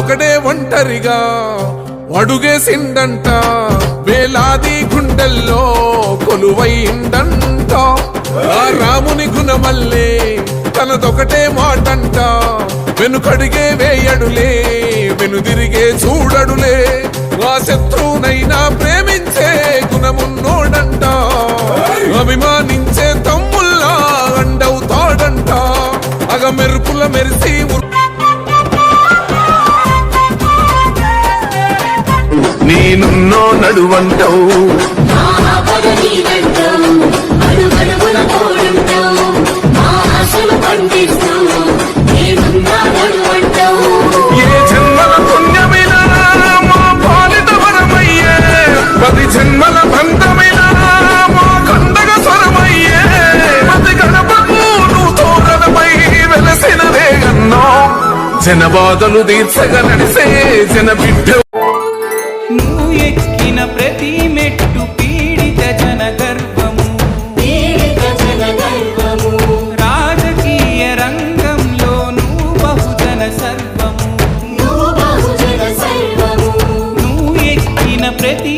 తనొకడే ఒంటరిగా అడుగేసిందంట, వేలాది గుండెల్లో కొలువైందంట. ఆ రాముని గుణమల్లే తనదొకటే మాటంట, వెనుకడిగే వేయడులే వెనుదిరిగే చూడడులే. ఆ శత్రువునైనా ప్రేమించే గుణమున్నోడంట, అభిమానించే తమ్ముల్లా అండవుతాడంట. అగ మెరుపుల మెరిసి నేనున్నో నడువంటావు, ఏ జన్మల పుణ్యమినా మా పాలిత వరమయ్యే, 10 జన్మల బంధమినా మా కండగ స్వరమయ్యే. ప్రతి గడపకు నువ్వు తోరణమై వెలసినదే అన్నో, జనబాధలు తీర్చగా నడిసే జన బిడ్డ. నువ్వు ఎక్కిన ప్రతి మెట్టు పీడిత జన గర్వము, రాజకీయ రంగంలో నువ్వు బహుజన సర్వము. నువ్వు ఎక్కిన ప్రతి